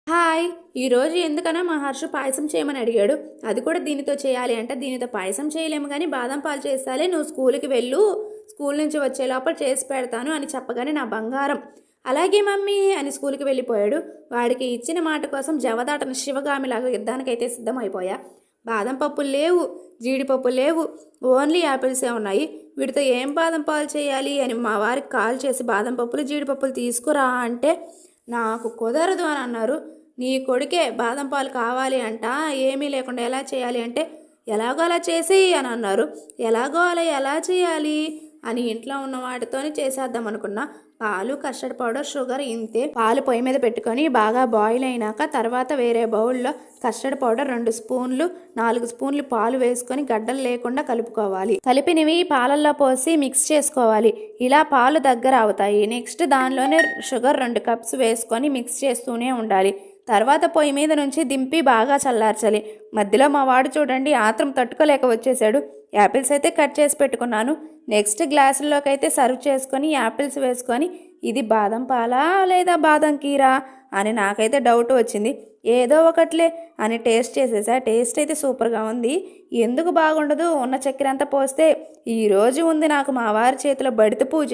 Hi! ఈరోజు ఎందుకనో మా హర్షు పాయసం చేయమని అడిగాడు. అది కూడా దీనితో చేయాలి అంటే, దీనితో పాయసం చేయలేము కానీ బాదం పాలు చేస్తాలే, నువ్వు స్కూల్కి వెళ్ళు, స్కూల్ నుంచి వచ్చే లోపల చేసి పెడతాను అని చెప్పగానే నా బంగారం అలాగే మమ్మీ అని స్కూల్కి వెళ్ళిపోయాడు. వాడికి ఇచ్చిన మాట కోసం జవదాటన శివగామిలాగా యుద్ధానికైతే సిద్ధమైపోయా. బాదం పప్పులు లేవు, జీడిపప్పులు లేవు, ఓన్లీ యాపిల్సే ఉన్నాయి. వీటితో ఏం బాదం పాలు చేయాలి అని మా వారికి కాల్ చేసి బాదం పప్పులు జీడిపప్పులు తీసుకురా అంటే నాకు కుదరదు అని అన్నారు. నీ కొడుకే బాదం పాలు కావాలి అంట, ఏమీ లేకుండా ఎలా చేయాలి అంటే ఎలాగో అలా చేసేయి అని అన్నారు. ఎలాగో అలా ఎలా చేయాలి అని ఇంట్లో ఉన్న వాటితోనే చేసేద్దాం అనుకున్నా. పాలు, కస్టర్డ్ పౌడర్, షుగర్ ఇంతే. పాలు పొయ్యి మీద పెట్టుకొని బాగా బాయిల్ అయినాక తర్వాత వేరే బౌల్లో కస్టర్డ్ పౌడర్ 2 స్పూన్లు, 4 స్పూన్లు పాలు వేసుకొని గడ్డలు లేకుండా కలుపుకోవాలి. కలిపినవి పాలల్లో పోసి మిక్స్ చేసుకోవాలి. ఇలా పాలు దగ్గర అవుతాయి. నెక్స్ట్ దానిలోనే షుగర్ 2 కప్స్ వేసుకొని మిక్స్ చేస్తూనే ఉండాలి. తర్వాత పొయ్యి మీద నుంచి దింపి బాగా చల్లార్చాలి. మధ్యలో మా వాడు చూడండి ఆత్రం తట్టుకోలేక వచ్చేసాడు. యాపిల్స్ అయితే కట్ చేసి పెట్టుకున్నాను. నెక్స్ట్ గ్లాసుల్లోకి అయితే సర్వ్ చేసుకొని యాపిల్స్ వేసుకొని ఇది బాదం పాలా లేదా బాదం కీరా అని నాకైతే డౌట్ వచ్చింది. ఏదో ఒకట్లే అని టేస్ట్ చేసేసా. టేస్ట్ అయితే సూపర్గా ఉంది. ఎందుకు బాగుండదు, ఉన్న చక్కెర అంతా పోస్తే ఈరోజు ఉంది నాకు మా వారి చేతిలో బడిత పూజ.